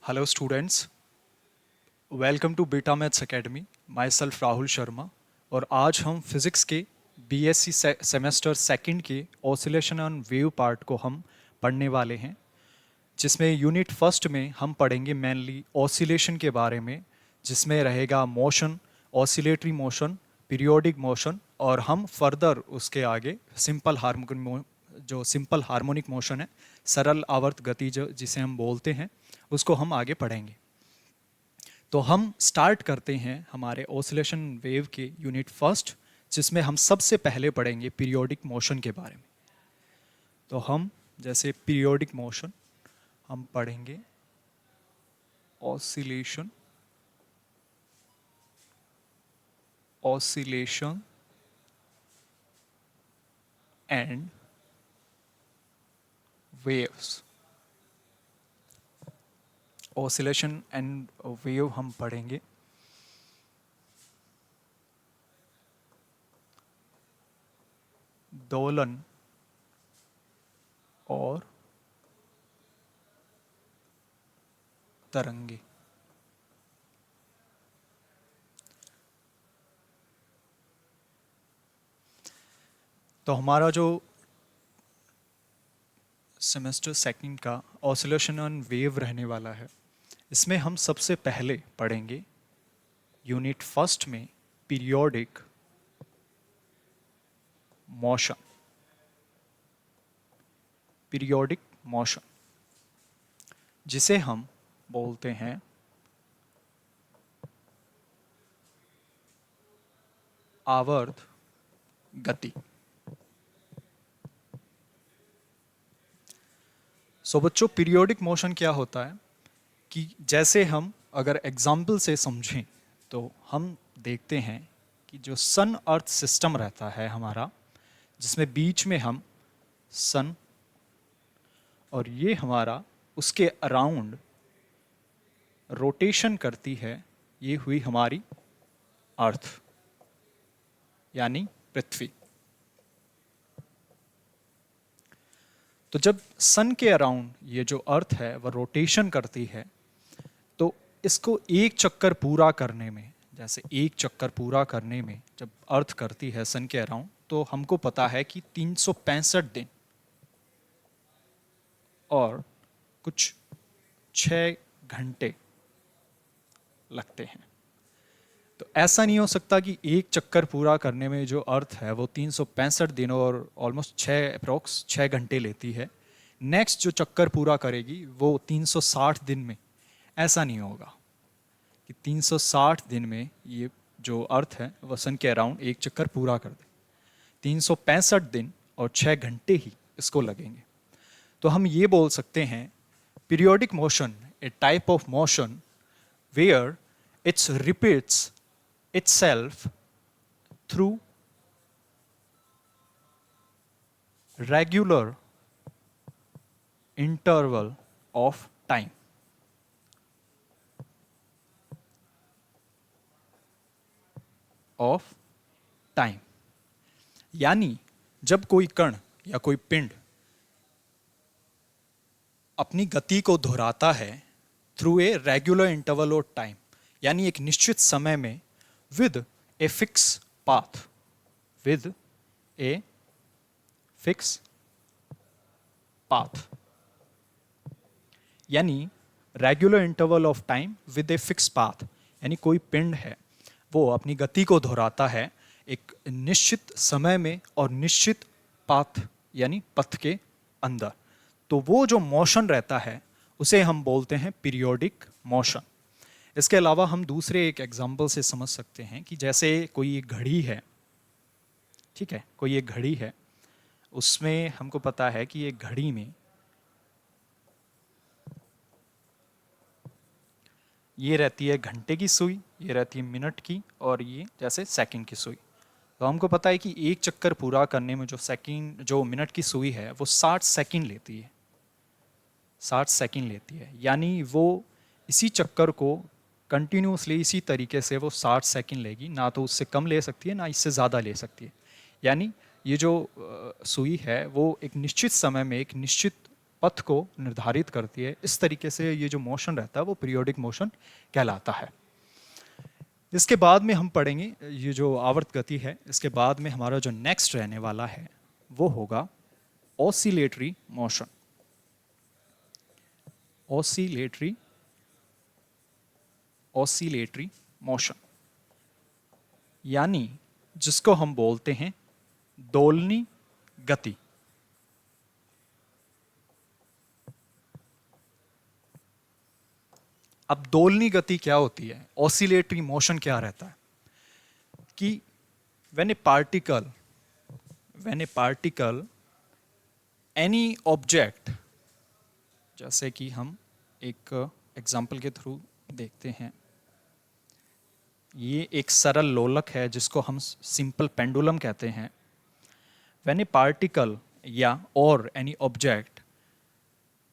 Hello students, welcome to Beta Maths Academy. Myself Rahul Sharma. और आज हम फिज़िक्स के बीएससी सेमेस्टर सेकंड के ऑसिलेशन ऑन वेव पार्ट को हम पढ़ने वाले हैं, जिसमें यूनिट फर्स्ट में हम पढ़ेंगे मेनली ऑसिलेशन के बारे में, जिसमें रहेगा motion, oscillatory motion, periodic motion, और हम फर्दर उसके आगे सिंपल हार्मोनिक मोशन है, सरल आवर्त गति जिसे हम बोलते हैं, उसको हम आगे पढ़ेंगे। तो हम स्टार्ट करते हैं हमारे ऑसिलेशन वेव के यूनिट फर्स्ट, जिसमें हम सबसे पहले पढ़ेंगे पीरियोडिक मोशन के बारे में। तो हम जैसे पीरियोडिक मोशन हम पढ़ेंगे oscillation oscillation and waves. Oscillation and wave हम पढ़ेंगे। दोलन और तरंगे। तो हमारा जो सेमेस्टर सेकंड का ऑसिलेशन ऑन वेव रहने वाला है, इसमें हम सबसे पहले पढ़ेंगे यूनिट फर्स्ट में पीरियोडिक मोशन। पीरियोडिक मोशन जिसे हम बोलते हैं आवर्त गति। सो बच्चों, पीरियोडिक मोशन क्या होता है कि जैसे हम अगर एग्जाम्पल से समझें तो हम देखते हैं कि जो सन अर्थ सिस्टम रहता है हमारा, जिसमें बीच में हम सन और ये हमारा उसके अराउंड रोटेशन करती है, ये हुई हमारी अर्थ यानी पृथ्वी। तो जब सन के अराउंड ये जो अर्थ है वह रोटेशन करती है, तो इसको एक चक्कर पूरा करने में, जैसे एक चक्कर पूरा करने में जब अर्थ करती है सन के अराउंड, तो हमको पता है कि 365 दिन और कुछ 6 घंटे लगते हैं। तो ऐसा नहीं हो सकता कि एक चक्कर पूरा करने में जो अर्थ है वो 365 दिन और ऑलमोस्ट 6 घंटे लेती है, नेक्स्ट जो चक्कर पूरा करेगी वो 360 दिन में। ऐसा नहीं होगा कि 360 दिन में ये जो अर्थ है वह सन के अराउंड एक चक्कर पूरा कर दे। 365 दिन और 6 घंटे ही इसको लगेंगे। तो हम ये बोल सकते हैं periodic motion a type of motion where its repeats itself through regular interval of time। यानी जब कोई कण या कोई पिंड अपनी गति को दोहराता है through a regular interval of time, यानी एक निश्चित समय में with a fixed path, with a fixed path, यानी regular interval of time with a fix path, यानी कोई पिंड है वो अपनी गति को दोहराता है एक निश्चित समय में और निश्चित पाथ यानी पथ के अंदर। तो वो जो मोशन रहता है उसे हम बोलते हैं पीरियोडिक मोशन। इसके अलावा हम दूसरे एक एग्जाम्पल से समझ सकते हैं कि जैसे कोई एक घड़ी है, ठीक है, कोई एक घड़ी है, उसमें हमको पता है कि एक घड़ी में ये रहती है घंटे की सुई, ये रहती है मिनट की, और ये जैसे सेकंड की सुई। तो हमको पता है कि एक चक्कर पूरा करने में जो मिनट की सुई है वो 60 सेकंड लेती है, 60 सेकंड लेती है। यानी वो इसी चक्कर को कंटिन्यूसली इसी तरीके से वो 60 सेकंड लेगी, ना तो उससे कम ले सकती है ना इससे ज़्यादा ले सकती है। यानी ये जो सुई है वो एक निश्चित समय में एक निश्चित पथ को निर्धारित करती है। इस तरीके से ये जो मोशन रहता है वो पीरियोडिक मोशन कहलाता है। इसके बाद में हम पढ़ेंगे ये जो आवर्त गति है, इसके बाद में हमारा जो नेक्स्ट रहने वाला है वो होगा ऑसिलेटरी मोशन। ऑसिलेटरी मोशन यानी जिसको हम बोलते हैं दोलनी गति। अब दोलनी गति क्या होती है, ऑसिलेटरी मोशन क्या रहता है कि when A particle any object, जैसे कि हम एक एग्जाम्पल के थ्रू देखते हैं, ये एक सरल लोलक है जिसको हम सिंपल पेंडुलम कहते हैं। व्हेन ए पार्टिकल या और any object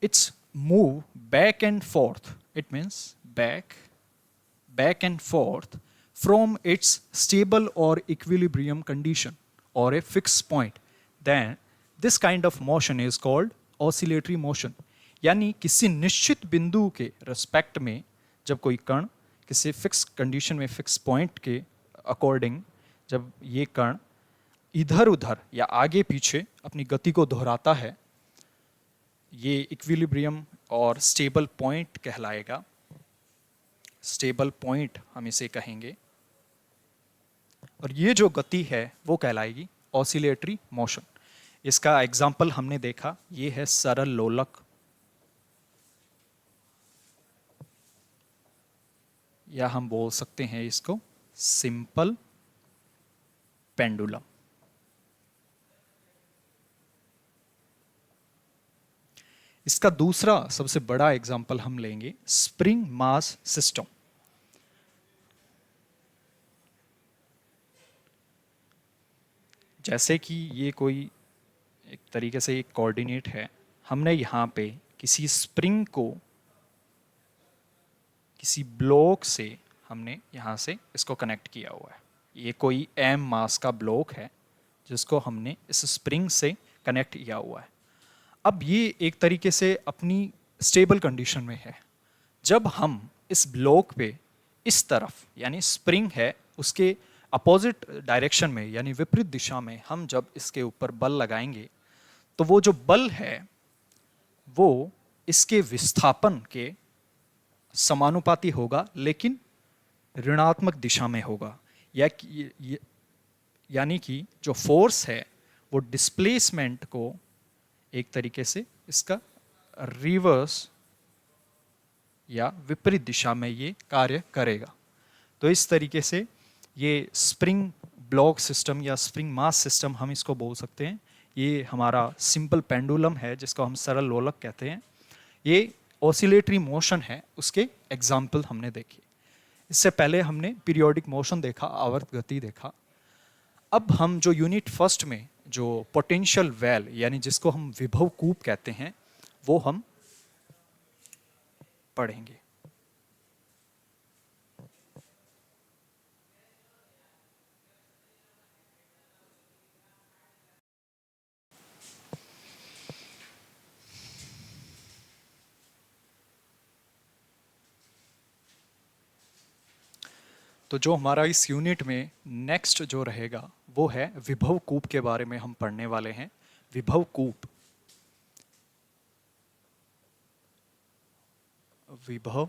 it's move back and fourth, it means back and forth from its stable or equilibrium condition or a fixed point, then this kind of motion is called oscillatory motion। यानी किसी निश्चित बिंदु के respect में जब कोई कण किसी फिक्स कंडीशन में, फिक्स पॉइंट के अकॉर्डिंग जब ये कण इधर उधर या आगे पीछे अपनी गति को दोहराता है, ये इक्विलिब्रियम और स्टेबल पॉइंट कहलाएगा। स्टेबल पॉइंट हम इसे कहेंगे, और ये जो गति है वो कहलाएगी ऑसिलेटरी मोशन। इसका एग्जाम्पल हमने देखा, ये है सरल लोलक, या हम बोल सकते हैं इसको सिंपल पेंडुलम। इसका दूसरा सबसे बड़ा एग्जाम्पल हम लेंगे स्प्रिंग मास सिस्टम। जैसे कि ये कोई एक तरीके से एक कोऑर्डिनेट है, हमने यहाँ पे किसी स्प्रिंग को किसी ब्लॉक से हमने यहाँ से इसको कनेक्ट किया हुआ है। ये कोई m मास का ब्लॉक है जिसको हमने इस स्प्रिंग से कनेक्ट किया हुआ है। अब ये एक तरीके से अपनी स्टेबल कंडीशन में है। जब हम इस ब्लॉक पे इस तरफ, यानी स्प्रिंग है उसके अपोजिट डायरेक्शन में यानी विपरीत दिशा में, हम जब इसके ऊपर बल लगाएंगे तो वो जो बल है वो इसके विस्थापन के समानुपाती होगा, लेकिन ऋणात्मक दिशा में होगा। यानी कि जो फोर्स है वो डिस्प्लेसमेंट को एक तरीके से इसका रिवर्स या विपरीत दिशा में ये कार्य करेगा। तो इस तरीके से ये स्प्रिंग ब्लॉक सिस्टम या स्प्रिंग मास सिस्टम हम इसको बोल सकते हैं। ये हमारा सिंपल पेंडुलम है जिसको हम सरल लोलक कहते हैं। ये ऑसिलेटरी मोशन है, उसके एग्जाम्पल हमने देखे। इससे पहले हमने पीरियोडिक मोशन देखा, आवर्त गति देखा। अब हम जो यूनिट फर्स्ट में जो पोटेंशियल वेल यानी जिसको हम विभव कूप कहते हैं वो हम पढ़ेंगे। तो जो हमारा इस यूनिट में नेक्स्ट जो रहेगा वो है विभव कूप के बारे में हम पढ़ने वाले हैं। विभव कूप, विभव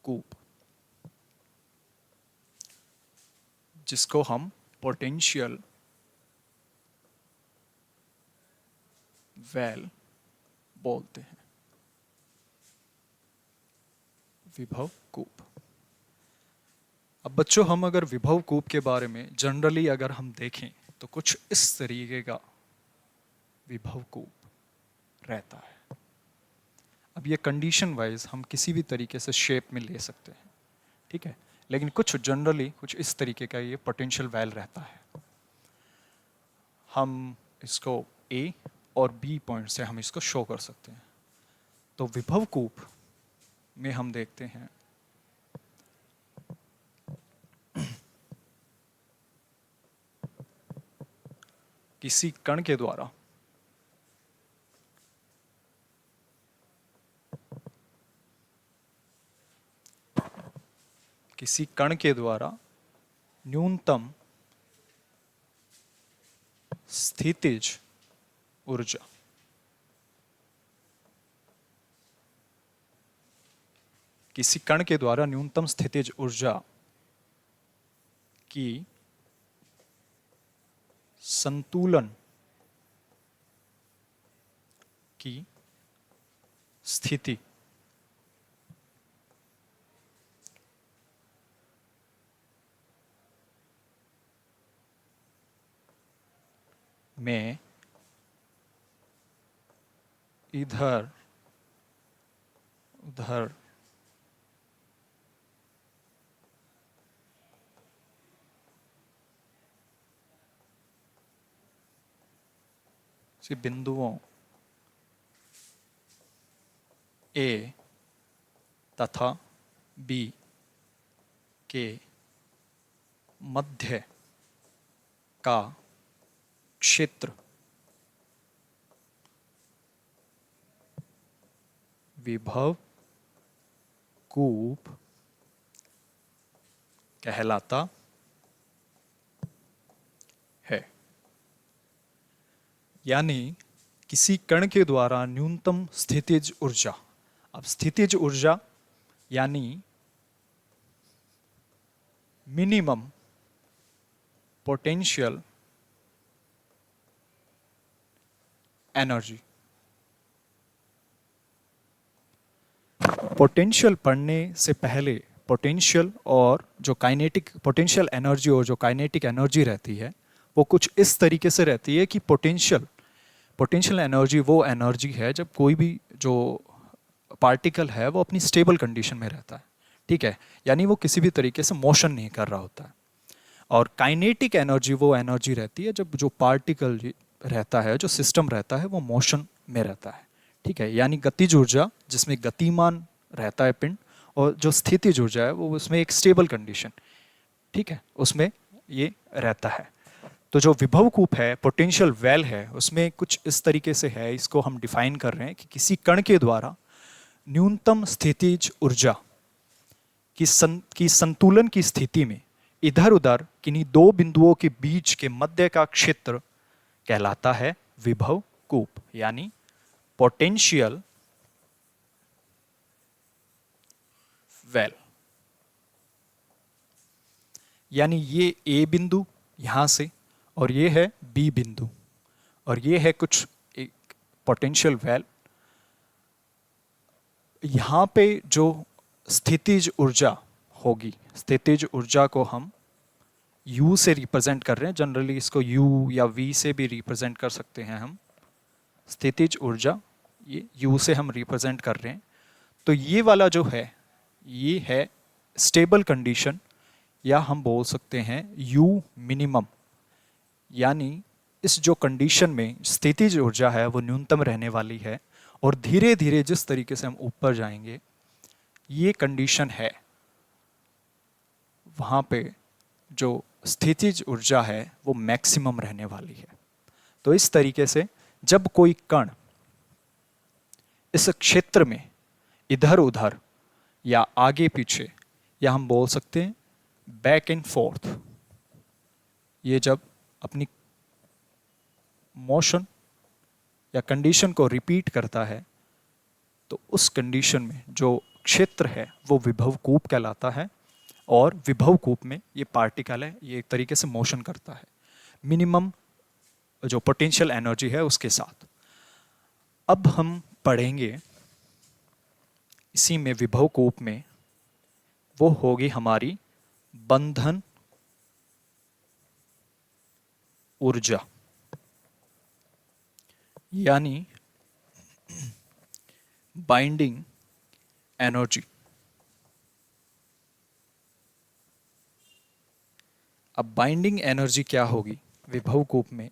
कूप जिसको हम पोटेंशियल वेल बोलते हैं। विभव कूप। अब बच्चों, हम अगर विभव कूप के बारे में जनरली अगर हम देखें तो कुछ इस तरीके का विभव कूप रहता है। अब ये कंडीशन वाइज हम किसी भी तरीके से शेप में ले सकते हैं, ठीक है, लेकिन कुछ जनरली कुछ इस तरीके का ये पोटेंशियल वेल रहता है। हम इसको ए और बी पॉइंट से हम इसको शो कर सकते हैं। तो विभव कूप में हम देखते हैं किसी कण के द्वारा किसी कण के द्वारा न्यूनतम स्थितिज ऊर्जा। किसी कण के द्वारा न्यूनतम स्थितिज ऊर्जा की संतुलन की स्थिति में इधर उधर से बिंदुओं ए तथा बी के मध्य का क्षेत्र विभव कूप कहलाता है। यानी किसी कण के द्वारा न्यूनतम स्थितिज ऊर्जा, अब स्थितिज ऊर्जा यानी मिनिमम पोटेंशियल एनर्जी। पोटेंशियल पढ़ने से पहले पोटेंशियल और जो काइनेटिक पोटेंशियल एनर्जी और जो काइनेटिक एनर्जी रहती है वो कुछ इस तरीके से रहती है कि पोटेंशियल एनर्जी वो एनर्जी है जब कोई भी जो पार्टिकल है वो अपनी स्टेबल कंडीशन में रहता है, ठीक है, यानी वो किसी भी तरीके से मोशन नहीं कर रहा होता है। और काइनेटिक एनर्जी वो एनर्जी रहती है जब जो पार्टिकल रहता है, जो सिस्टम रहता है, वो मोशन में रहता है, ठीक है, यानी गतिज ऊर्जा जिसमें गतिमान रहता है पिंड, और जो स्थितिज ऊर्जा है वो उसमें एक स्टेबल कंडीशन, ठीक है, उसमें ये रहता है। तो जो विभव कूप है, पोटेंशियल वेल है, उसमें कुछ इस तरीके से है, इसको हम डिफाइन कर रहे हैं कि किसी कण के द्वारा न्यूनतम स्थितिज ऊर्जा की संतुलन की स्थिति में इधर उधर किन्हीं दो बिंदुओं के बीच के मध्य का क्षेत्र कहलाता है विभव कूप, यानी पोटेंशियल वेल। यानी ये ए बिंदु यहां से, और ये है बी बिंदु, और ये है कुछ एक पोटेंशियल वेल। यहां पे जो स्थितिज ऊर्जा होगी, स्थितिज ऊर्जा को हम U से रिप्रेजेंट कर रहे हैं, जनरली इसको U या V से भी रिप्रेजेंट कर सकते हैं हम। स्थितिज ऊर्जा ये U से हम रिप्रेजेंट कर रहे हैं। तो ये वाला जो है ये है स्टेबल कंडीशन, या हम बोल सकते हैं U मिनिमम, यानी इस जो कंडीशन में स्थितिज ऊर्जा है वो न्यूनतम रहने वाली है, और धीरे धीरे जिस तरीके से हम ऊपर जाएंगे ये कंडीशन है, वहाँ पे जो स्थितिज ऊर्जा है वो मैक्सिमम रहने वाली है। तो इस तरीके से जब कोई कण इस क्षेत्र में इधर उधर या आगे पीछे, या हम बोल सकते हैं बैक एंड फोर्थ, ये जब अपनी मोशन या कंडीशन को रिपीट करता है तो उस कंडीशन में जो क्षेत्र है वो विभव कूप कहलाता है, और विभव कूप में ये पार्टिकल है, ये एक तरीके से मोशन करता है मिनिमम जो पोटेंशियल एनर्जी है उसके साथ। अब हम पढ़ेंगे इसी में विभव कूप में, वो होगी हमारी बंधन ऊर्जा, यानी बाइंडिंग एनर्जी। अब बाइंडिंग एनर्जी क्या होगी विभव कूप में?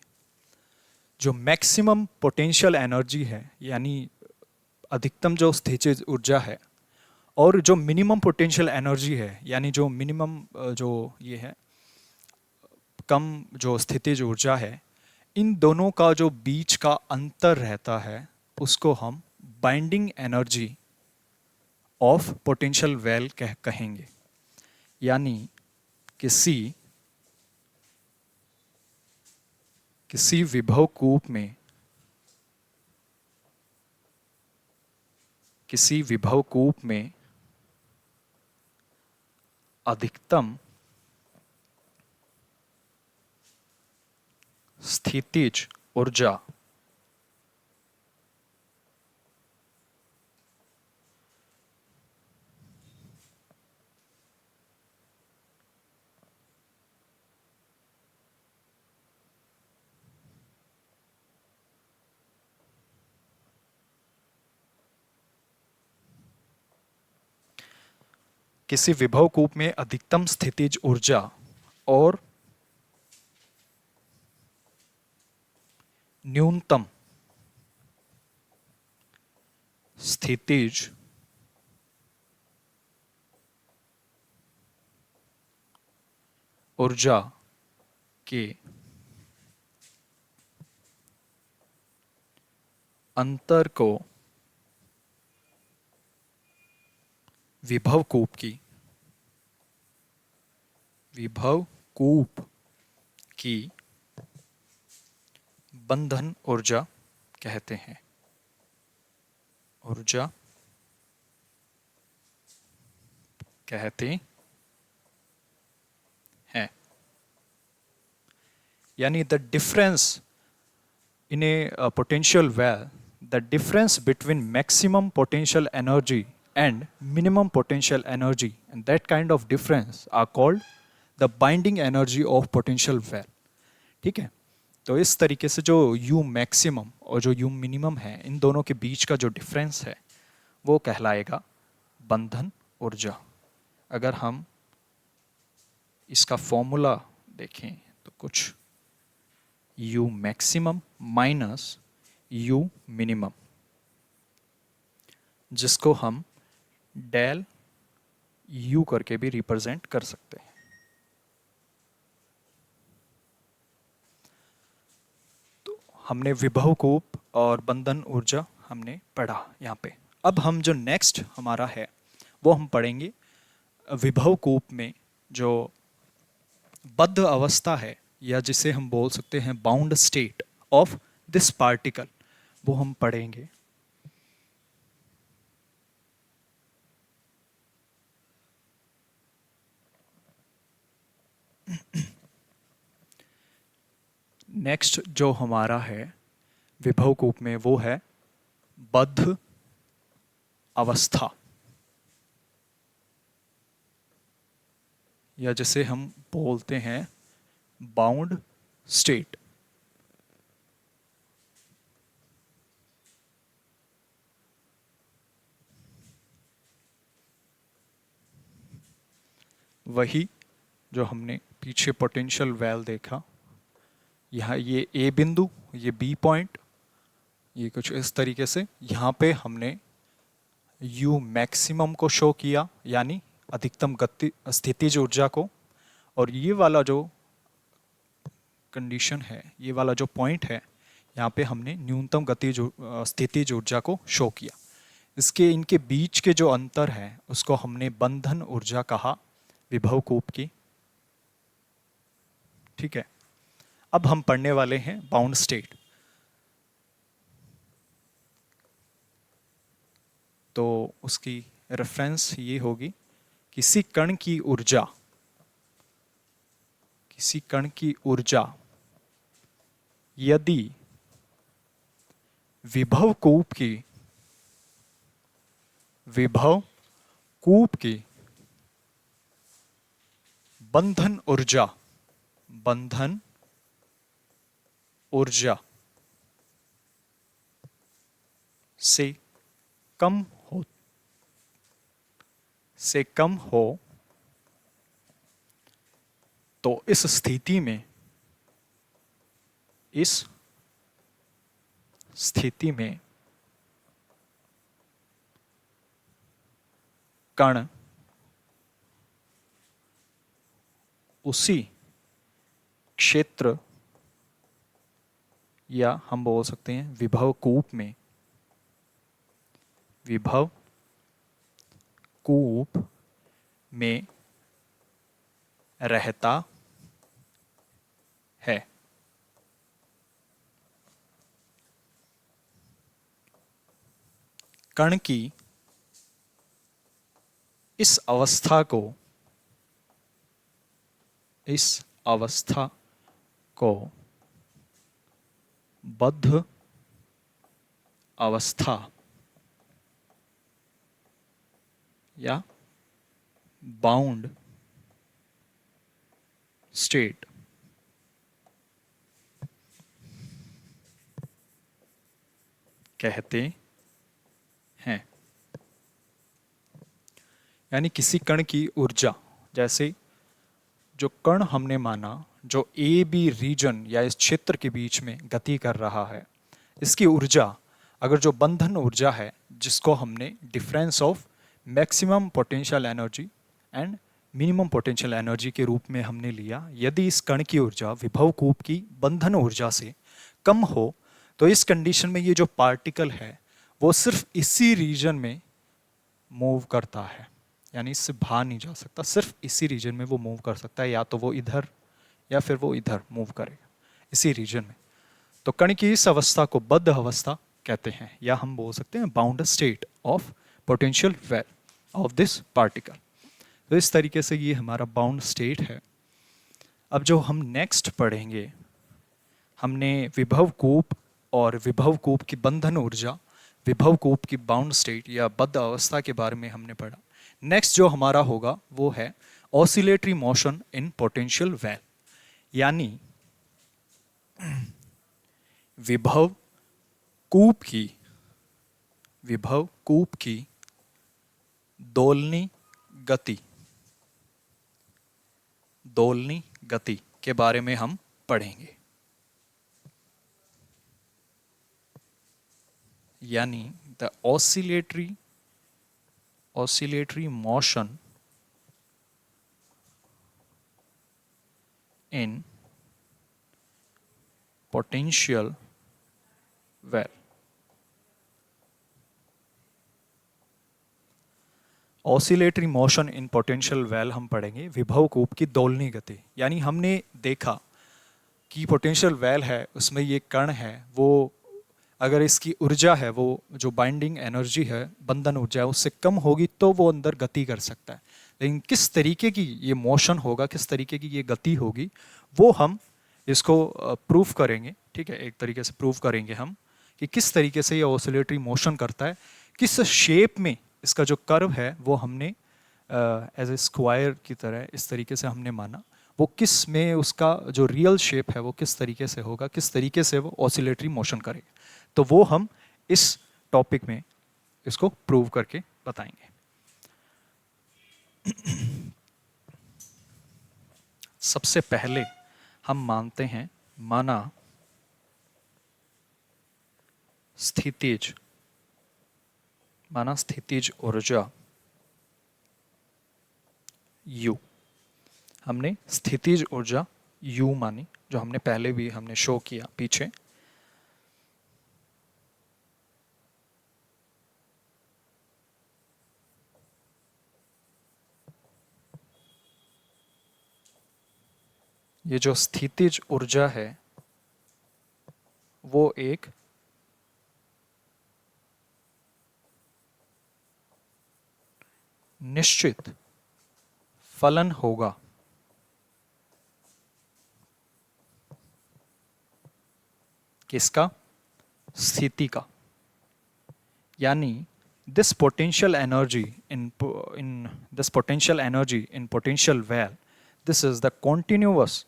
जो मैक्सिमम पोटेंशियल एनर्जी है, यानी अधिकतम जो स्थितिज ऊर्जा है, और जो मिनिमम पोटेंशियल एनर्जी है, यानी जो मिनिमम जो ये है कम जो स्थितिज ऊर्जा है, इन दोनों का जो बीच का अंतर रहता है उसको हम binding energy of potential well कहेंगे। यानी किसी किसी विभव कूप में किसी विभव कूप में अधिकतम स्थितिज ऊर्जा किसी विभव कूप में अधिकतम स्थितिज ऊर्जा और न्यूनतम स्थितिज ऊर्जा के अंतर को विभव कूप की बंधन ऊर्जा कहते हैं। यानी the difference in a potential well, the difference between maximum potential energy and minimum potential energy, and that kind of difference are called the binding energy of potential well. ठीक है, तो इस तरीके से जो U मैक्सिमम और जो U minimum है, इन दोनों के बीच का जो डिफरेंस है वो कहलाएगा बंधन ऊर्जा। अगर हम इसका फॉर्मूला देखें तो कुछ U maximum minus U minimum, जिसको हम डेल U करके भी रिप्रेजेंट कर सकते हैं। तो हमने विभव कूप और बंधन ऊर्जा हमने पढ़ा यहाँ पे। अब हम जो नेक्स्ट हमारा है वो हम पढ़ेंगे विभव कूप में जो बद्ध अवस्था है, या जिसे हम बोल सकते हैं bound state of this particle, वो हम पढ़ेंगे। नेक्स्ट जो हमारा है विभव कूप में वो है बद्ध अवस्था, या जिसे हम बोलते हैं बाउंड स्टेट। वही जो हमने पीछे पोटेंशियल वेल देखा, यहाँ ये ए बिंदु, ये बी पॉइंट, ये कुछ इस तरीके से यहाँ पे हमने यू मैक्सिमम को शो किया, यानी अधिकतम गति स्थितिज ऊर्जा को, और ये वाला जो कंडीशन है, ये वाला जो पॉइंट है, यहाँ पे हमने न्यूनतम गति स्थितिज ऊर्जा को शो किया। इसके इनके बीच के जो अंतर है उसको हमने बंधन ऊर्जा कहा विभव कूप की। ठीक है, अब हम पढ़ने वाले हैं बाउंड स्टेट। तो उसकी रेफरेंस ये होगी, किसी कण की ऊर्जा यदि विभव कूप की बंधन ऊर्जा से कम हो तो इस स्थिति में कण उसी क्षेत्र, या हम बोल सकते हैं विभव कूप में रहता है। कण की इस अवस्था को बद्ध अवस्था या बाउंड स्टेट कहते हैं। यानी किसी कण की ऊर्जा, जैसे जो कण हमने माना जो ए बी रीजन या इस क्षेत्र के बीच में गति कर रहा है, इसकी ऊर्जा अगर जो बंधन ऊर्जा है जिसको हमने difference of maximum potential energy and minimum potential energy के रूप में हमने लिया, यदि इस कण की ऊर्जा विभव कूप की बंधन ऊर्जा से कम हो तो इस कंडीशन में ये जो पार्टिकल है वो सिर्फ इसी रीजन में मूव करता है, यानी इससे बाहर नहीं जा सकता, सिर्फ इसी रीजन में वो मूव कर सकता है, या तो वो इधर या फिर वो इधर मूव करेगा इसी रीजन में। तो कण की इस अवस्था को बद्ध अवस्था कहते हैं, या हम बोल सकते हैं bound state of potential well of this particle. तो इस तरीके से ये हमारा बाउंड स्टेट है। अब जो हम नेक्स्ट पढ़ेंगे, हमने विभव कूप और विभव कूप की बंधन ऊर्जा, विभव कूप की बाउंड स्टेट या बद्ध अवस्था के बारे में हमने पढ़ा। नेक्स्ट जो हमारा होगा वो है oscillatory motion in potential well, यानी विभव कूप की दोलनी गति के बारे में हम पढ़ेंगे। यानी the oscillatory motion in potential well. Oscillatory motion in potential well हम पढ़ेंगे, विभव कूप की दोलनी गति। यानी हमने देखा कि पोटेंशियल वेल है, उसमें ये कण है, वो अगर इसकी ऊर्जा है, वो जो बाइंडिंग एनर्जी है, बंधन ऊर्जा है, उससे कम होगी तो वो अंदर गति कर सकता है। लेकिन किस तरीके की ये मोशन होगा, किस तरीके की ये गति होगी, वो हम इसको प्रूफ करेंगे। ठीक है, एक तरीके से प्रूफ करेंगे हम कि किस तरीके से ये ऑसिलेटरी मोशन करता है, किस शेप में इसका जो कर्व है वो हमने एज ए स्क्वायर की तरह इस तरीके से हमने माना, वो किस में उसका जो रियल शेप है वो किस तरीके से होगा, किस तरीके से वो ऑसिलेटरी मोशन करेगा। तो वो हम इस टॉपिक में इसको प्रूव करके बताएंगे। सबसे पहले हम माना स्थितिज ऊर्जा U। हमने स्थितिज ऊर्जा U मानी, जो हमने पहले भी हमने शो किया पीछे। ये जो स्थितिज ऊर्जा है वो एक निश्चित फलन होगा किसका? स्थिति का। यानी this potential energy in potential well, this is the continuous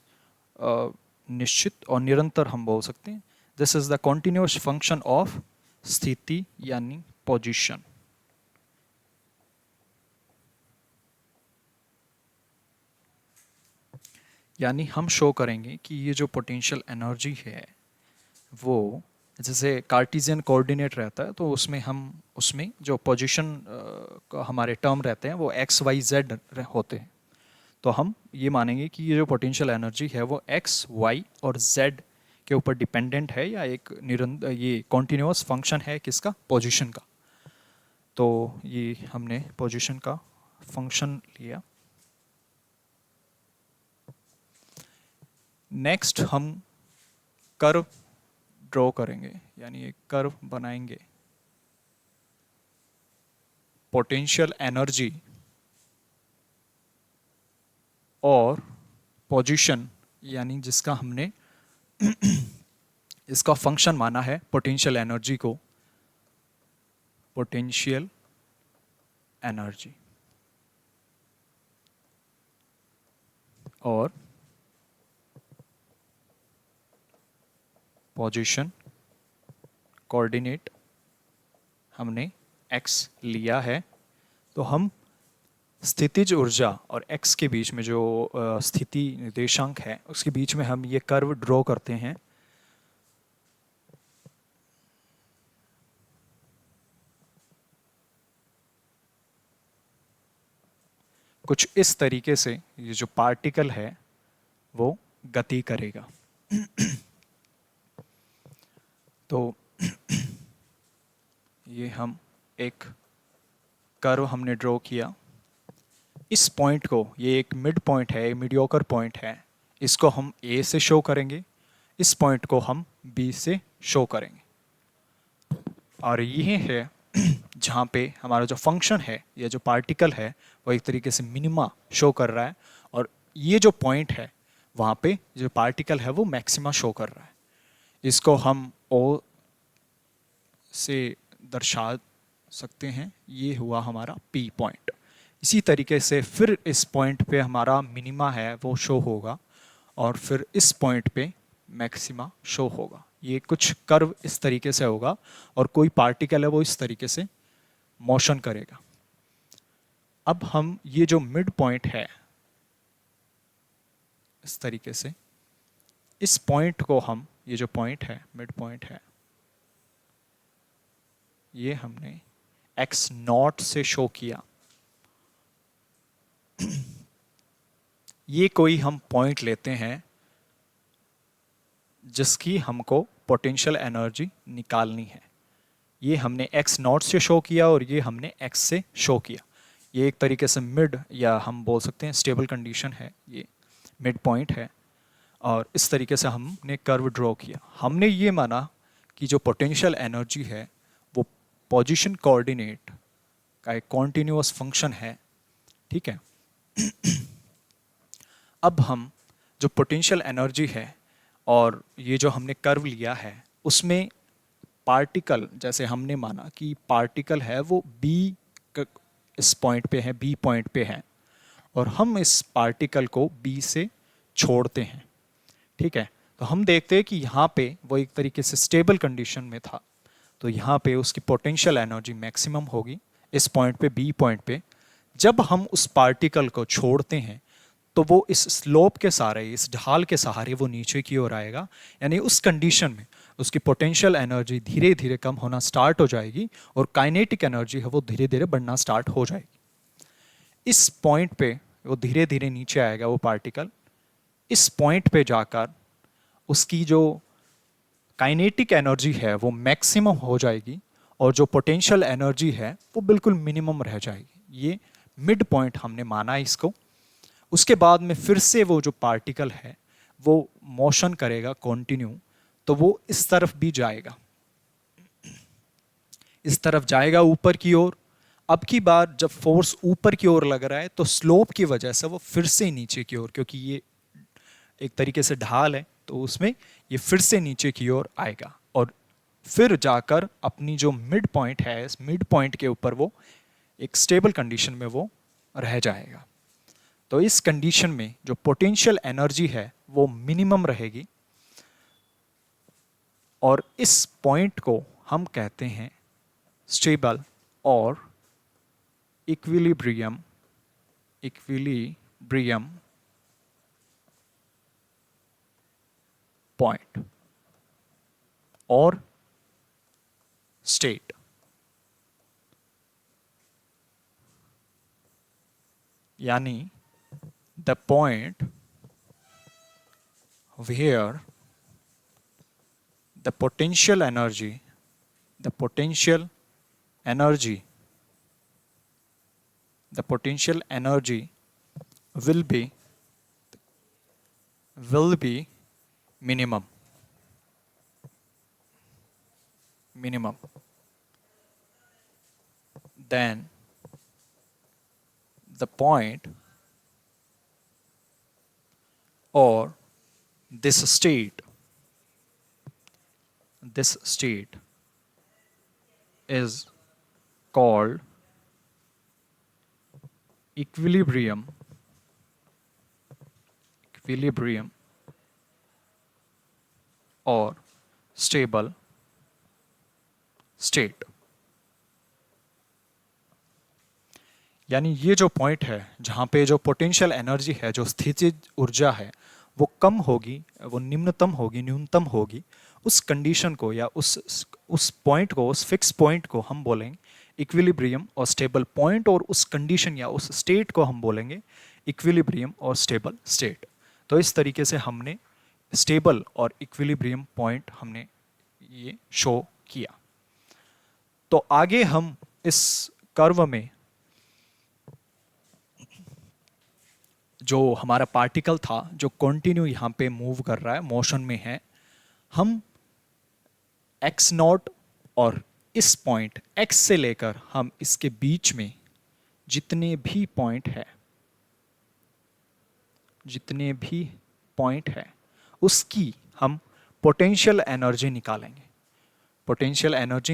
निश्चित और निरंतर हम बोल सकते हैं, this is the continuous function of स्थिति यानी पोजीशन। यानी हम शो करेंगे कि ये जो पोटेंशियल एनर्जी है वो जैसे कार्टेशियन कोऑर्डिनेट रहता है, तो उसमें जो पोजीशन हमारे टर्म रहते हैं वो एक्स वाई जेड होते हैं। तो हम ये मानेंगे कि ये जो पोटेंशियल एनर्जी है वो एक्स वाई और जेड के ऊपर डिपेंडेंट है, या एक निरंतर ये कॉन्टिन्यूअस फंक्शन है किसका? पोजीशन का। तो ये हमने पोजीशन का फंक्शन लिया। नेक्स्ट हम कर्व ड्रॉ करेंगे, यानी एक कर्व बनाएंगे। पोटेंशियल एनर्जी और पोजीशन, यानी जिसका हमने इसका फंक्शन माना है पोटेंशियल एनर्जी को, पोटेंशियल एनर्जी और पोजीशन कोऑर्डिनेट हमने x लिया है। तो हम स्थितिज ऊर्जा और x के बीच में जो स्थिति निर्देशांक है उसके बीच में हम ये कर्व ड्रॉ करते हैं। कुछ इस तरीके से ये जो पार्टिकल है वो गति करेगा। तो ये हम एक कर्व हमने ड्रॉ किया। इस पॉइंट को, ये एक मिड पॉइंट है, मीडियोकर पॉइंट है, इसको हम A से शो करेंगे, इस पॉइंट को हम B से शो करेंगे। और ये है जहाँ पे हमारा जो फंक्शन है या जो पार्टिकल है वो एक तरीके से मिनिमा शो कर रहा है, और ये जो पॉइंट है वहाँ पे जो पार्टिकल है वो मैक्सिमा शो कर रहा है। इसको हम O से दर्शा सकते हैं। ये हुआ हमारा P पॉइंट। इसी तरीके से फिर इस पॉइंट पे हमारा मिनिमा है वो शो होगा, और फिर इस पॉइंट पे मैक्सिमा शो होगा। ये कुछ कर्व इस तरीके से होगा, और कोई पार्टिकल है वो इस तरीके से मोशन करेगा। अब हम ये जो मिड पॉइंट है, इस तरीके से इस पॉइंट को हम, ये जो पॉइंट है मिड पॉइंट है, ये हमने x0 से शो किया। ये कोई हम पॉइंट लेते हैं जिसकी हमको पोटेंशियल एनर्जी निकालनी है। ये हमने x0 से शो किया और ये हमने x से शो किया। ये एक तरीके से मिड, या हम बोल सकते हैं स्टेबल कंडीशन है, ये मिड पॉइंट है। और इस तरीके से हमने कर्व ड्रॉ किया। हमने ये माना कि जो पोटेंशियल एनर्जी है वो पोजीशन कोऑर्डिनेट का एक कॉन्टिन्यूअस फंक्शन है, ठीक है। अब हम जो पोटेंशियल एनर्जी है और ये जो हमने कर्व लिया है उसमें पार्टिकल, जैसे हमने माना कि पार्टिकल है वो B इस पॉइंट पे है, B पॉइंट पे है, और हम इस पार्टिकल को B से छोड़ते हैं, ठीक है। तो हम देखते हैं कि यहाँ पे वो एक तरीके से स्टेबल कंडीशन में था, तो यहाँ पे उसकी पोटेंशियल एनर्जी मैक्सिमम होगी इस पॉइंट पे, B पॉइंट पे। जब हम उस पार्टिकल को छोड़ते हैं तो वो इस स्लोप के सहारे, इस ढाल के सहारे वो नीचे की ओर आएगा, यानी उस कंडीशन में उसकी पोटेंशियल एनर्जी धीरे धीरे कम होना स्टार्ट हो जाएगी और काइनेटिक एनर्जी है वो धीरे धीरे बढ़ना स्टार्ट हो जाएगी। इस पॉइंट पे वो धीरे धीरे नीचे आएगा वो पार्टिकल। इस पॉइंट पे जाकर उसकी जो काइनेटिक एनर्जी है वो मैक्सिमम हो जाएगी और जो पोटेंशियल एनर्जी है वो बिल्कुल मिनिमम रह जाएगी। ये मिड पॉइंट हमने माना इसको। उसके बाद में फिर से वो जो पार्टिकल है वो मोशन करेगा कंटिन्यू, तो वो इस तरफ भी जाएगा, इस तरफ जाएगा ऊपर की ओर। अब की बार जब फोर्स ऊपर की ओर लग रहा है तो स्लोप की वजह से वो फिर से नीचे की ओर, क्योंकि ये एक तरीके से ढाल है तो उसमें ये फिर से नीचे की ओर आएगा और फिर जाकर अपनी जो मिड पॉइंट है, इस मिड पॉइंट के ऊपर वो एक स्टेबल कंडीशन में वो रह जाएगा। तो इस कंडीशन में जो पोटेंशियल एनर्जी है वो मिनिमम रहेगी और इस पॉइंट को हम कहते हैं स्टेबल और इक्विलिब्रियम पॉइंट और स्टेट। यानी the point where the potential energy will be minimum, then the point or this state is called equilibrium और stable state। यानी ये जो पॉइंट है जहाँ पे जो पोटेंशियल एनर्जी है, जो स्थितिज ऊर्जा है, वो कम होगी, वो निम्नतम होगी, न्यूनतम होगी, उस कंडीशन को या उस पॉइंट को, उस फिक्स पॉइंट को हम बोलेंगे इक्विलिब्रियम और स्टेबल पॉइंट, और उस कंडीशन या उस स्टेट को हम बोलेंगे इक्विलिब्रियम और स्टेबल स्टेट। तो इस तरीके से हमने स्टेबल और इक्विलिब्रियम पॉइंट हमने ये शो किया। तो आगे हम इस कर्व में जो हमारा पार्टिकल था, जो कंटिन्यू यहाँ पे मूव कर रहा है, मोशन में है, हम x नॉट और इस पॉइंट x से लेकर हम इसके बीच में जितने भी पॉइंट है उसकी हम पोटेंशियल एनर्जी निकालेंगे। पोटेंशियल एनर्जी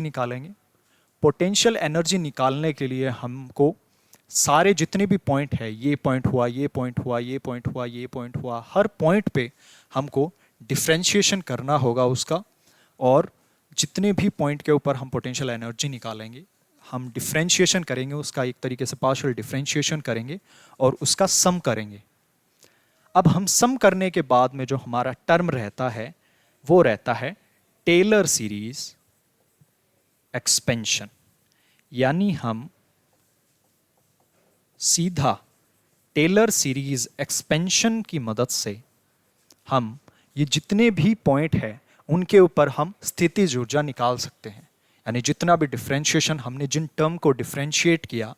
निकालने के लिए हमको सारे जितने भी पॉइंट है, ये पॉइंट हुआ, ये पॉइंट हुआ, ये पॉइंट हुआ, ये पॉइंट हुआ, हर पॉइंट पे हमको डिफ्रेंशिएशन करना होगा उसका, और जितने भी पॉइंट के ऊपर हम पोटेंशियल एनर्जी निकालेंगे हम डिफ्रेंशिएशन करेंगे उसका, एक तरीके से पार्शियल डिफ्रेंशिएशन करेंगे और उसका सम करेंगे। अब हम सम करने के बाद में जो हमारा टर्म रहता है वो रहता है टेलर सीरीज एक्सपेंशन। यानी हम सीधा टेलर सीरीज एक्सपेंशन की मदद से हम ये जितने भी पॉइंट है उनके ऊपर हम स्थितिज ऊर्जा निकाल सकते हैं। यानी जितना भी डिफरेंशिएशन हमने, जिन टर्म को डिफरेंशिएट किया,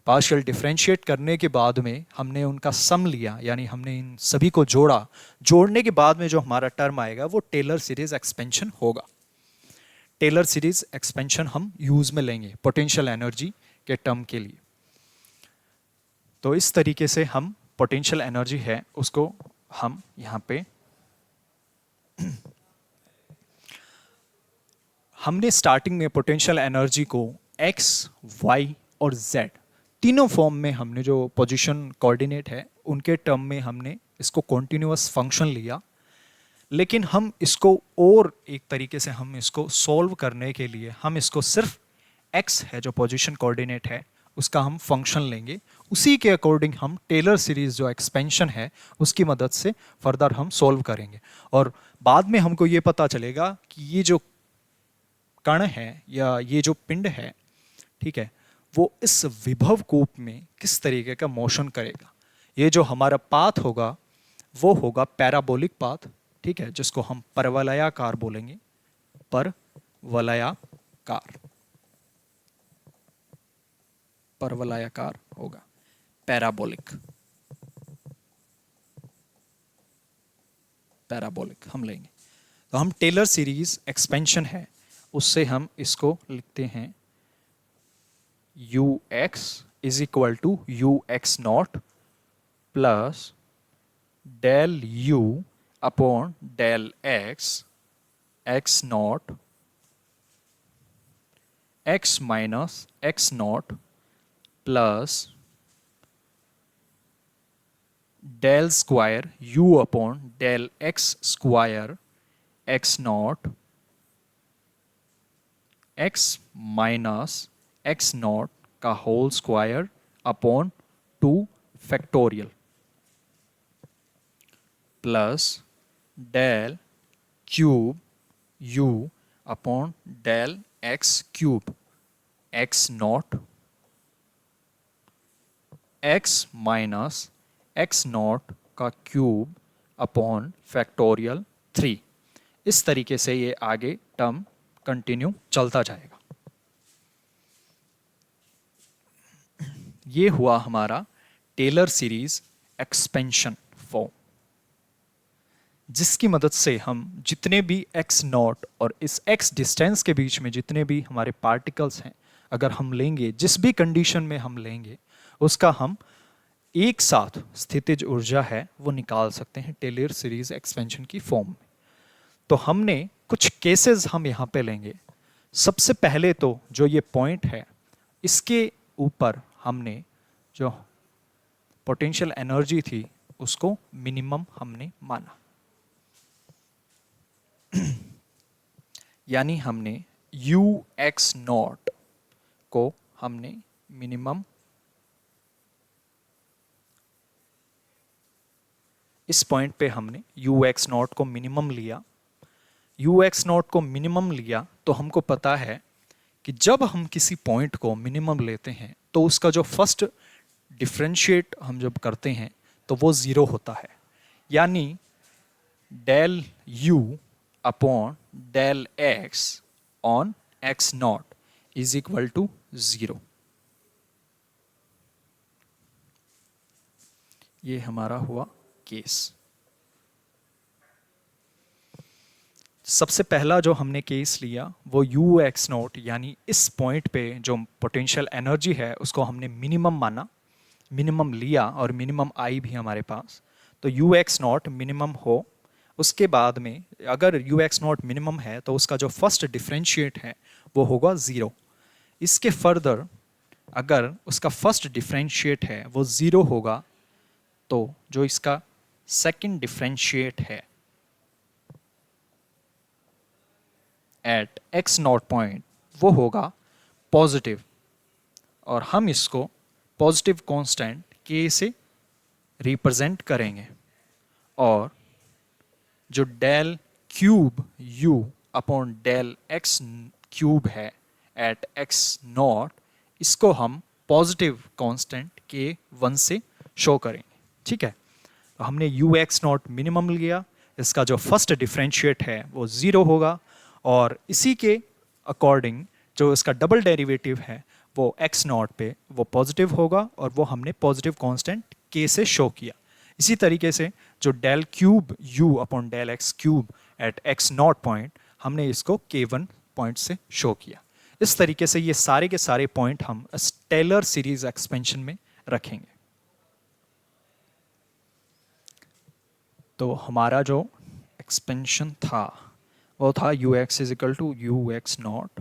पार्शियल डिफरेंशिएट करने के बाद में हमने उनका सम लिया, यानी हमने इन सभी को जोड़ा, जोड़ने के बाद में जो हमारा टर्म आएगा वो टेलर सीरीज एक्सपेंशन होगा। टेलर सीरीज एक्सपेंशन हम यूज में लेंगे पोटेंशियल एनर्जी के टर्म के लिए। तो इस तरीके से हम पोटेंशियल एनर्जी है उसको हम यहाँ पे हमने स्टार्टिंग में पोटेंशियल एनर्जी को x, y और z तीनों फॉर्म में हमने जो पोजीशन कोऑर्डिनेट है उनके टर्म में हमने इसको कॉन्टिन्यूअस फंक्शन लिया। लेकिन हम इसको और एक तरीके से हम इसको सॉल्व करने के लिए हम इसको सिर्फ x है जो पोजीशन कोऑर्डिनेट है उसका हम फंक्शन लेंगे, उसी के अकॉर्डिंग हम टेलर सीरीज जो एक्सपेंशन है उसकी मदद से फर्दर हम सॉल्व करेंगे। और बाद में हमको ये पता चलेगा कि ये जो कण है या ये जो पिंड है, ठीक है, वो इस विभव कूप में किस तरीके का मोशन करेगा। ये जो हमारा पाथ होगा वो होगा पैराबोलिक पाथ, ठीक है, जिसको हम परवलयाकार बोलेंगे, परवलयाकार होगा, पैराबोलिक हम लेंगे। तो हम टेलर सीरीज एक्सपेंशन है उससे हम इसको लिखते हैं ux is equal to ux not plus del u upon del x not x minus x not plus del square u upon del x square x not x minus x not का whole square upon 2 factorial plus del cube u upon del x cube x not x minus x not का cube upon factorial 3। इस तरीके से ये आगे term continue चलता जाएगा। ये हुआ हमारा टेलर सीरीज एक्सपेंशन फॉर्म। जिसकी मदद से हम जितने भी x नॉट और इस x डिस्टेंस के बीच में जितने भी हमारे पार्टिकल्स हैं, अगर हम लेंगे, जिस भी कंडीशन में हम लेंगे, उसका हम एक साथ स्थितिज ऊर्जा है वो निकाल सकते हैं टेलर सीरीज एक्सपेंशन की फॉर्म में। तो हमने कुछ केसेस हम यहाँ पे लेंगे। सबसे पहले तो जो ये पॉइंट है, इसके ऊपर हमने जो पोटेंशियल एनर्जी थी उसको मिनिमम हमने माना, यानी हमने यू एक्स नॉट को हमने मिनिमम, इस पॉइंट पे हमने यू एक्स नॉट को मिनिमम लिया। यू एक्स नॉट को मिनिमम लिया तो हमको पता है कि जब हम किसी पॉइंट को मिनिमम लेते हैं तो उसका जो फर्स्ट डिफरेंशिएट हम जब करते हैं तो वो ज़ीरो होता है, यानी del u upon del x on x not is equal to zero. ये हमारा हुआ केस। सबसे पहला जो हमने केस लिया वो यू एक्स नॉट, यानी इस पॉइंट पे जो पोटेंशियल एनर्जी है उसको हमने मिनिमम माना, मिनिमम लिया और मिनिमम आई भी हमारे पास। तो यू एक्स नॉट मिनिमम हो, उसके बाद में अगर यू एक्स नॉट मिनिमम है तो उसका जो फर्स्ट डिफरेंशिएट है वो होगा ज़ीरो। इसके फर्दर अगर उसका फर्स्ट डिफरेंशिएट है वो ज़ीरो होगा तो जो इसका सेकंड डिफरेंशिएट है एट एक्स नॉट पॉइंट वो होगा पॉजिटिव, और हम इसको पॉजिटिव कांस्टेंट के से रिप्रेजेंट करेंगे। और जो del cube u upon del x cube है एट एक्स नॉट, इसको हम पॉजिटिव कांस्टेंट के वन से शो करेंगे। ठीक है, तो हमने यू एक्स नॉट मिनिमम लिया, इसका जो फर्स्ट डिफरेंशिएट है वो ज़ीरो होगा, और इसी के अकॉर्डिंग जो इसका डबल डेरिवेटिव है वो एक्स नॉट पे वो पॉजिटिव होगा, और वो हमने पॉजिटिव कांस्टेंट के से शो किया। इसी तरीके से जो del cube u upon del x cube at x not point, हमने इसको k1 पॉइंट से शो किया। इस तरीके से ये सारे के सारे पॉइंट हम टेलर सीरीज एक्सपेंशन में रखेंगे। तो हमारा जो एक्सपेंशन था वो था u x is equal to u x not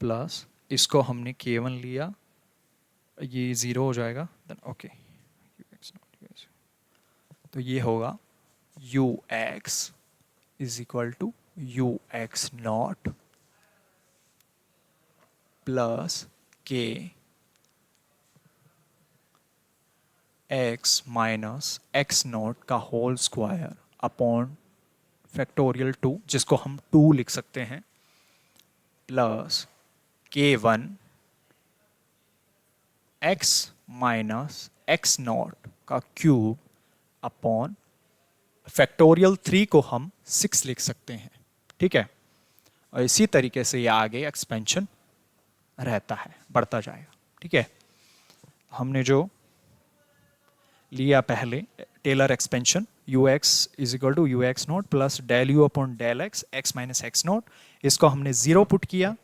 plus, इसको हमने k1 लिया, ये ज़ीरो हो जाएगा, देन ओके तो ये होगा u x is equal to u x not plus k x minus x not का होल स्क्वायर अपॉन फैक्टोरियल 2, जिसको हम 2 लिख सकते हैं, plus k1 x minus x not का क्यूब अपॉन फैक्टोरियल 3 को हम 6 लिख सकते हैं। ठीक है, और इसी तरीके से ये आगे एक्सपेंशन रहता है, बढ़ता जाएगा। ठीक है, हमने जो लिया पहले Taylor expansion u x is equal to u x not plus del u upon del x x minus x not, इसको हमने ज़ीरो पुट किया।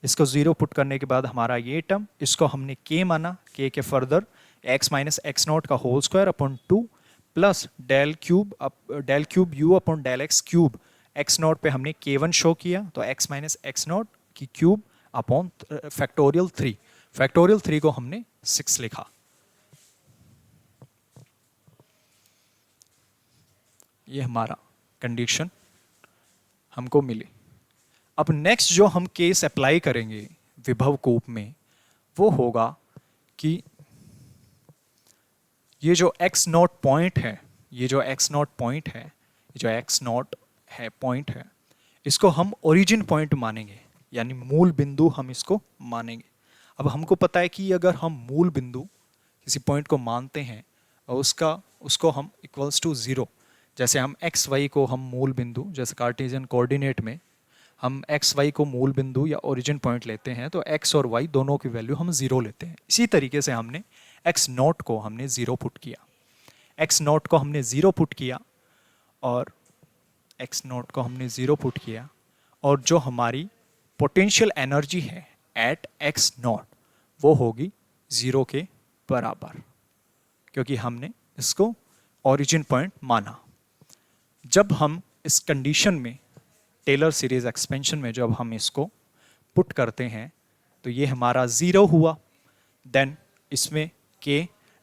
इसको ज़ीरो पुट करने के बाद हमारा ये टर्म, इसको हमने k माना, k के further x minus x not का whole square upon 2 plus del cube u upon del x cube x not पे हमने k1 शो किया, तो x माइनस एक्स नॉट की क्यूब अपॉन फैक्टोरियल 3, फैक्टोरियल 3 को हमने 6 लिखा। ये हमारा कंडीशन हमको मिली। अब नेक्स्ट जो हम केस अप्लाई करेंगे विभव कूप में वो होगा कि ये जो x नॉट पॉइंट है, ये जो x नॉट पॉइंट है, ये जो x नॉट है पॉइंट है, इसको हम ओरिजिन पॉइंट मानेंगे, यानी मूल बिंदु हम इसको मानेंगे। अब हमको पता है कि अगर हम मूल बिंदु किसी पॉइंट को मानते हैं और उसको हम इक्वल्स टू ज़ीरो, जैसे हम एक्स वाई को हम मूल बिंदु, जैसे कार्टेशियन कोऑर्डिनेट में हम एक्स वाई को मूल बिंदु या ओरिजिन पॉइंट लेते हैं तो एक्स और वाई दोनों की वैल्यू हम ज़ीरो लेते हैं। इसी तरीके से हमने एक्स नॉट को हमने ज़ीरो पुट किया, एक्स नॉट को हमने ज़ीरो पुट किया, और एक्स नॉट को हमने 0 पुट किया और जो हमारी पोटेंशियल एनर्जी है एट एक्स नॉट वो होगी 0 के बराबर, क्योंकि हमने इसको ओरिजिन पॉइंट माना। जब हम इस कंडीशन में टेलर सीरीज एक्सपेंशन में जब हम इसको पुट करते हैं तो ये हमारा 0 हुआ। देन इसमें के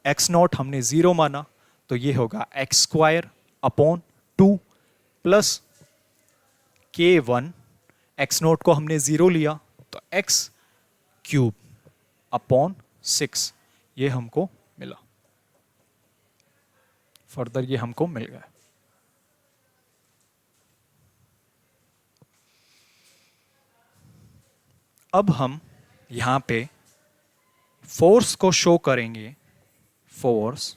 एक्स नॉट हमने 0 माना तो ये होगा एक्स स्क्वायर अपॉन 2 प्लस के 1, एक्स नॉट को हमने 0 लिया तो एक्स क्यूब अपॉन 6 ये हमको मिला। फर्दर ये हमको मिल गया। अब हम यहां पे फोर्स को शो करेंगे। फोर्स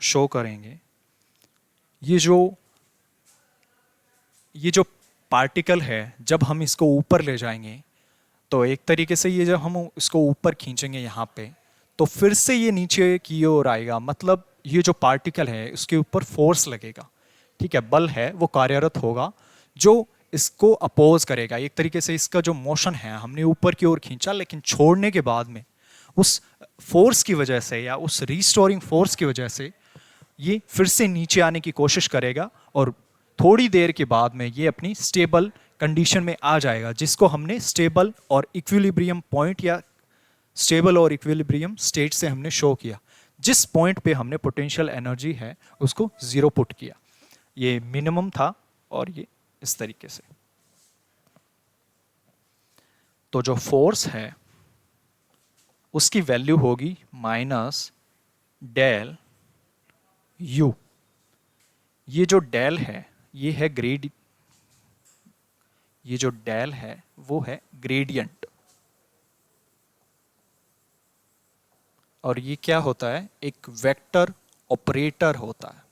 शो करेंगे। ये जो पार्टिकल है जब हम इसको ऊपर ले जाएंगे तो एक तरीके से ये जब हम इसको ऊपर खींचेंगे यहाँ पे तो फिर से ये नीचे की ओर आएगा, मतलब ये जो पार्टिकल है इसके ऊपर फोर्स लगेगा। ठीक है, बल है वो कार्यरत होगा जो इसको अपोज करेगा। एक तरीके से इसका जो मोशन है हमने ऊपर की ओर खींचा, लेकिन छोड़ने के बाद में उस फोर्स की वजह से या उस रिस्टोरिंग फोर्स की वजह से ये फिर से नीचे आने की कोशिश करेगा और थोड़ी देर के बाद में ये अपनी स्टेबल कंडीशन में आ जाएगा, जिसको हमने स्टेबल और इक्विलिब्रियम पॉइंट या स्टेबल और इक्विलिब्रियम स्टेट से हमने शो किया। जिस पॉइंट पे हमने पोटेंशियल एनर्जी है उसको 0 पुट किया। ये मिनिमम था और ये इस तरीके से। तो जो फोर्स है उसकी वैल्यू होगी माइनस डेल यू। ये जो डेल है ये है ये जो डेल है वो है ग्रेडियंट। और ये क्या होता है, एक वेक्टर ऑपरेटर होता है।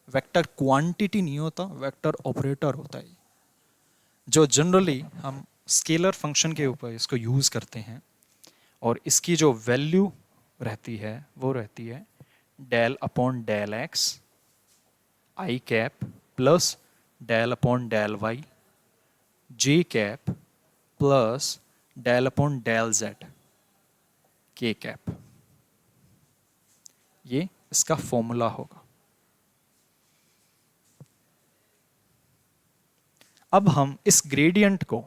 वेक्टर क्वांटिटी नहीं होता, वेक्टर ऑपरेटर होता है, जो जनरली हम स्केलर फंक्शन के ऊपर इसको यूज करते हैं। और इसकी जो वैल्यू रहती है वो रहती है del upon del x i cap plus del upon del y j cap plus del upon del z k cap. ये इसका फॉर्मूला होगा। अब हम इस ग्रेडियंट को,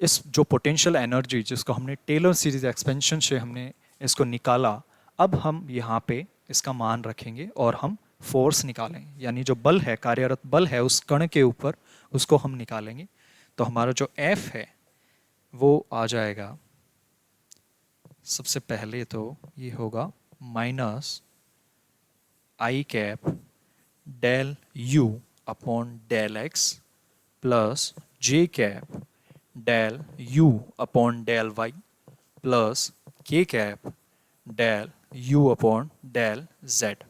इस जो पोटेंशियल एनर्जी जिसको हमने टेलर सीरीज एक्सपेंशन से हमने इसको निकाला, अब हम यहाँ पे इसका मान रखेंगे और हम फोर्स निकालेंगे, यानी जो बल है, कार्यरत बल है उस कण के ऊपर, उसको हम निकालेंगे। तो हमारा जो F है वो आ जाएगा, सबसे पहले तो ये होगा minus i cap del u upon del x plus j cap del u upon del y plus k cap del u upon del z.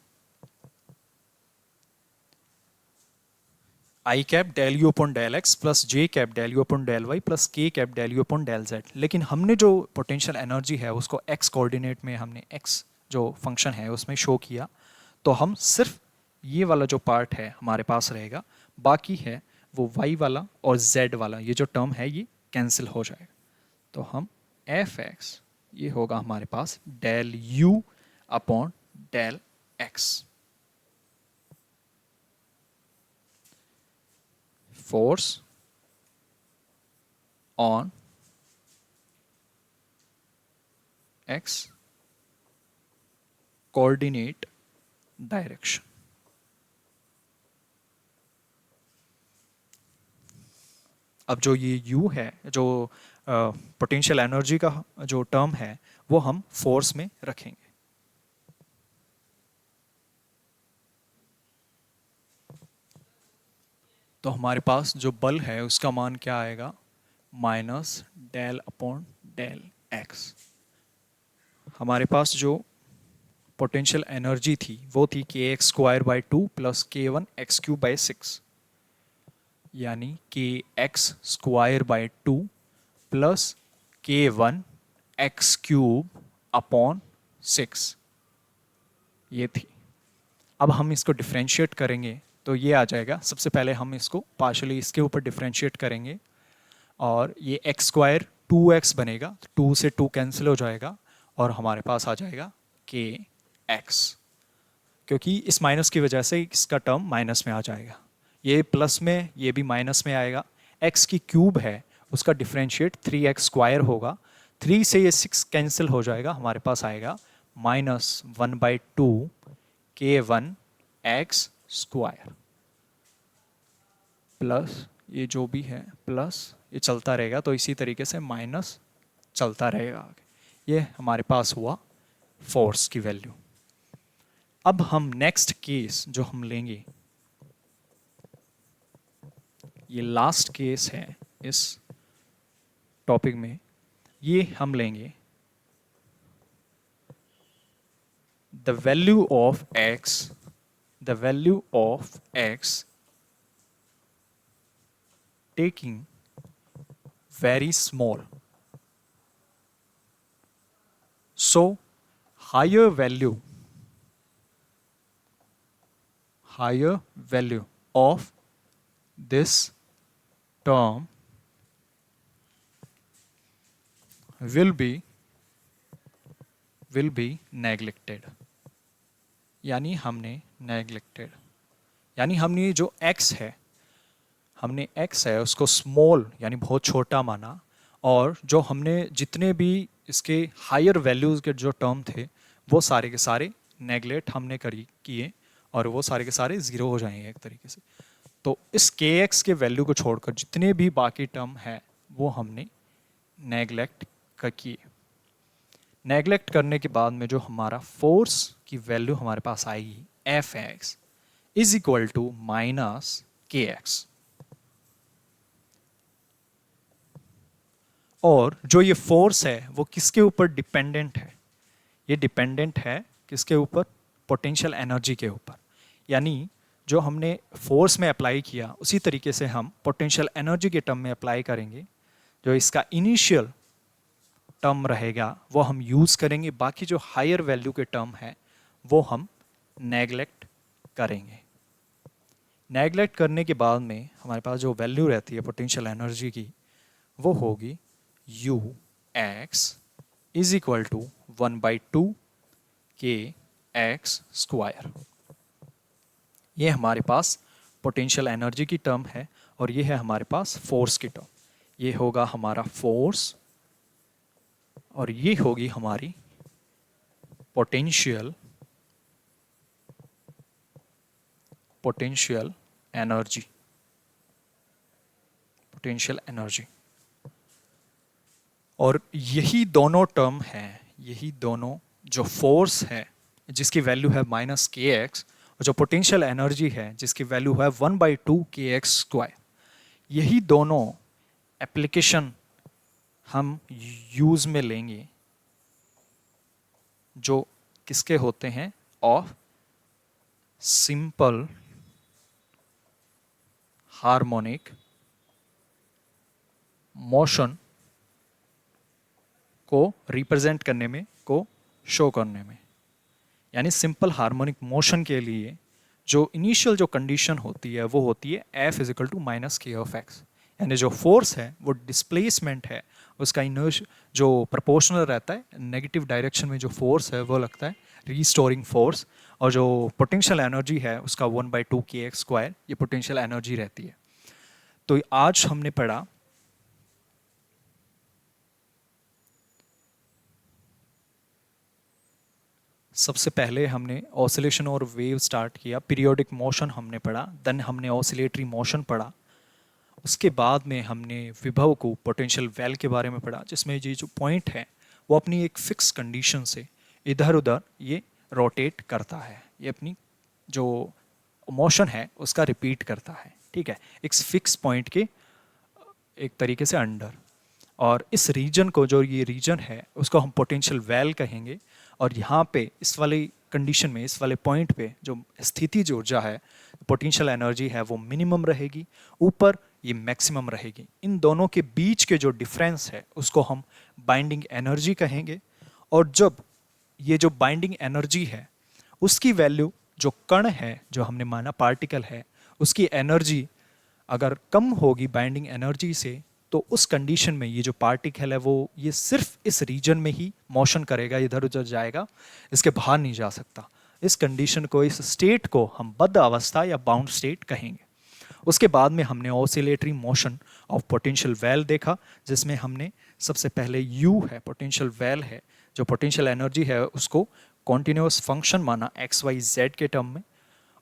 I cap del u upon del x plus j cap del u upon del y plus k cap del u upon del z. लेकिन हमने जो potential energy है उसको x coordinate में हमने x जो function है उसमें शो किया, तो हम सिर्फ ये वाला जो पार्ट है हमारे पास रहेगा, बाकी है वो वाई वाला और जेड वाला, ये जो टर्म है ये कैंसिल हो जाएगा। तो हम एफ एक्स ये होगा हमारे पास del u upon del x. Force on x coordinate direction. अब जो ये u है, जो पोटेंशियल एनर्जी का जो टर्म है वो हम फोर्स में रखेंगे। तो हमारे पास जो बल है उसका मान क्या आएगा, minus del upon del x. हमारे पास जो पोटेंशियल एनर्जी थी वो थी के एक्स स्क्वायर बाई 2 प्लस के 1 एक्स क्यूब बाई 6, यानी के एक्स स्क्वायर बाई 2 प्लस के 1 एक्स क्यूब अपॉन 6। ये थी। अब हम इसको डिफ्रेंशिएट करेंगे तो ये आ जाएगा। सबसे पहले हम इसको पार्शली इसके ऊपर डिफ्रेंशिएट करेंगे और ये एक्स स्क्वायर 2x बनेगा, 2 से 2 कैंसिल हो जाएगा और हमारे पास आ जाएगा के एक्स, क्योंकि इस माइनस की वजह से इसका टर्म माइनस में आ जाएगा। ये प्लस में, ये भी माइनस में आएगा। x की क्यूब है उसका डिफ्रेंशिएट 3x स्क्वायर होगा, 3 से ये 6 कैंसिल हो जाएगा, हमारे पास आएगा -1/2 k1 x स्क्वायर प्लस ये जो भी है प्लस ये चलता रहेगा, तो इसी तरीके से माइनस चलता रहेगा आगे। ये हमारे पास हुआ फोर्स की वैल्यू। अब हम नेक्स्ट केस जो हम लेंगे, ये लास्ट केस है इस टॉपिक में, ये हम लेंगे the value of x taking very small. So higher value of this term will be neglected. यानी हमने जो x है, हमने x है उसको स्मॉल यानी बहुत छोटा माना, और जो हमने जितने भी इसके हायर वैल्यूज़ के जो टर्म थे वो सारे के सारे नेगलेक्ट हमने किए और वो सारे के सारे ज़ीरो हो जाएंगे एक तरीके से। तो इस kx के वैल्यू को छोड़कर जितने भी बाकी टर्म है वो हमने नेगलेक्ट किए। नेगलेक्ट करने के बाद में जो हमारा फोर्स की वैल्यू हमारे पास आएगी Fx is equal to -kx। और जो ये फोर्स है वो किसके ऊपर डिपेंडेंट है? ये डिपेंडेंट है किसके ऊपर? पोटेंशियल एनर्जी के ऊपर। यानी जो हमने फोर्स में अप्लाई किया उसी तरीके से हम पोटेंशियल एनर्जी के टर्म में अप्लाई करेंगे। जो इसका इनिशियल टर्म रहेगा वो हम यूज़ करेंगे, बाकी जो हायर वैल्यू के टर्म है वो हम नेगलेक्ट करेंगे। नेगलेक्ट करने के बाद में हमारे पास जो वैल्यू रहती है पोटेंशियल एनर्जी की वो होगी Ux is equal to 1/2 kx square. ये हमारे पास पोटेंशियल एनर्जी की टर्म है और ये है हमारे पास फोर्स की टर्म। ये होगा हमारा फोर्स और ये होगी हमारी पोटेंशियल एनर्जी। और यही दोनों टर्म हैं, यही दोनों जो फोर्स है जिसकी वैल्यू है -kx और जो पोटेंशियल एनर्जी है जिसकी वैल्यू है 1/2 kx स्क्वायर, यही दोनों एप्लीकेशन हम यूज़ में लेंगे जो किसके होते हैं? ऑफ सिंपल हार्मोनिक मोशन को रिप्रेजेंट करने में, को शो करने में। यानी सिंपल हार्मोनिक मोशन के लिए जो इनिशियल जो कंडीशन होती है वो होती है F is equal to -k(x). यानी जो फोर्स है वो डिस्प्लेसमेंट है, उसका इनर्शिया जो प्रोपोर्शनल रहता है, नेगेटिव डायरेक्शन में जो फोर्स है वो लगता है रीस्टोरिंग फोर्स, और जो पोटेंशियल एनर्जी है उसका 1/2 kx स्क्वायर ये पोटेंशियल एनर्जी रहती है। तो आज हमने पढ़ा सबसे पहले हमने ऑसिलेशन और वेव स्टार्ट किया, पीरियोडिक मोशन हमने पढ़ा, देन हमने ऑसिलेटरी मोशन पढ़ा, उसके बाद में हमने विभव को पोटेंशियल वेल के बारे में पढ़ा, जिसमें ये जो पॉइंट है वो अपनी एक फिक्स कंडीशन से इधर उधर ये रोटेट करता है, ये अपनी जो मोशन है उसका रिपीट करता है, ठीक है, एक फिक्स पॉइंट के एक तरीके से अंडर। और इस रीजन को, जो ये रीजन है उसको हम पोटेंशियल वेल कहेंगे। और यहाँ पे इस वाली कंडीशन में, इस वाले पॉइंट पे जो स्थितिज ऊर्जा है, पोटेंशियल एनर्जी है वो मिनिमम रहेगी, ऊपर ये मैक्सिमम रहेगी। इन दोनों के बीच के जो डिफरेंस है उसको हम बाइंडिंग एनर्जी कहेंगे। और जब ये जो बाइंडिंग एनर्जी है उसकी वैल्यू, जो कण है, जो हमने माना पार्टिकल है, उसकी एनर्जी अगर कम होगी बाइंडिंग एनर्जी से, तो उस कंडीशन में ये जो पार्टिकल है वो ये सिर्फ इस रीजन में ही मोशन करेगा, इधर उधर जाएगा, इसके बाहर नहीं जा सकता। इस कंडीशन को, इस स्टेट को हम बद्ध अवस्था या बाउंड स्टेट कहेंगे। उसके बाद में हमने oscillatory motion of potential well देखा, जिसमें हमने सबसे पहले यू है, पोटेंशियल वेल है, जो पोटेंशियल एनर्जी है उसको कॉन्टिन्यूस फंक्शन माना एक्स वाई जेड के टर्म में।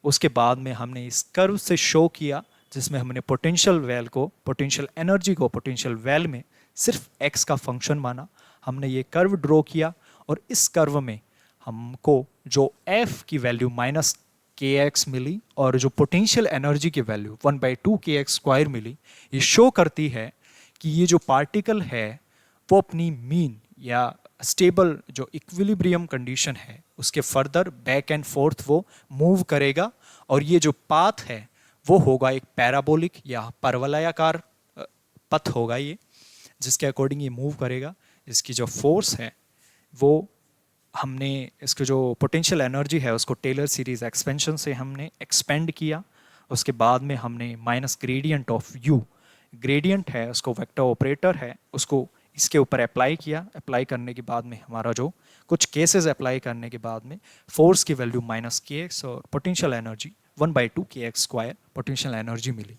उसके बाद में हमने इस कर्व से शो किया, जिसमें हमने पोटेंशियल वेल को, पोटेंशियल एनर्जी को पोटेंशियल वेल में सिर्फ एक्स का फंक्शन माना। हमने ये कर्व ड्रॉ किया और इस कर्व में हमको जो एफ की वैल्यू माइनस के एक्स मिली और जो पोटेंशियल एनर्जी की वैल्यू 1/2 के एक्स स्क्वायर मिली, ये शो करती है कि ये जो पार्टिकल है वो अपनी मीन या स्टेबल जो इक्विलिब्रियम कंडीशन है उसके फर्दर बैक एंड फोर्थ वो मूव करेगा, और ये जो पाथ है वो होगा एक पैराबोलिक या परवलयाकार पथ होगा ये, जिसके अकॉर्डिंग ये मूव करेगा। इसकी जो फोर्स है वो हमने, इसके जो पोटेंशियल एनर्जी है उसको टेलर सीरीज एक्सपेंशन से हमने एक्सपेंड किया। उसके बाद में हमने minus gradient of you, gradient है उसको वेक्टर ऑपरेटर है उसको इसके ऊपर अप्लाई किया। अप्लाई करने के बाद में हमारा जो कुछ केसेस अप्लाई करने के बाद में फोर्स की वैल्यू माइनस के एक्स और पोटेंशियल एनर्जी 1/2 के एक्स स्क्वायर पोटेंशियल एनर्जी मिली।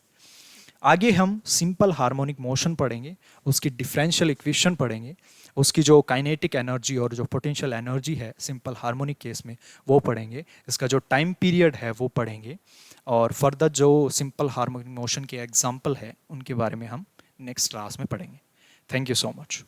आगे हम सिंपल हार्मोनिक मोशन पढ़ेंगे, उसकी डिफरेंशियल इक्वेशन पढ़ेंगे, उसकी जो काइनेटिक एनर्जी और जो पोटेंशियल एनर्जी है सिंपल हार्मोनिक केस में वो पढ़ेंगे, इसका जो टाइम पीरियड है वो पढ़ेंगे, और फर्दर जो सिंपल हार्मोनिक मोशन के एग्जाम्पल है उनके बारे में हम नेक्स्ट क्लास में पढ़ेंगे। Thank you so much.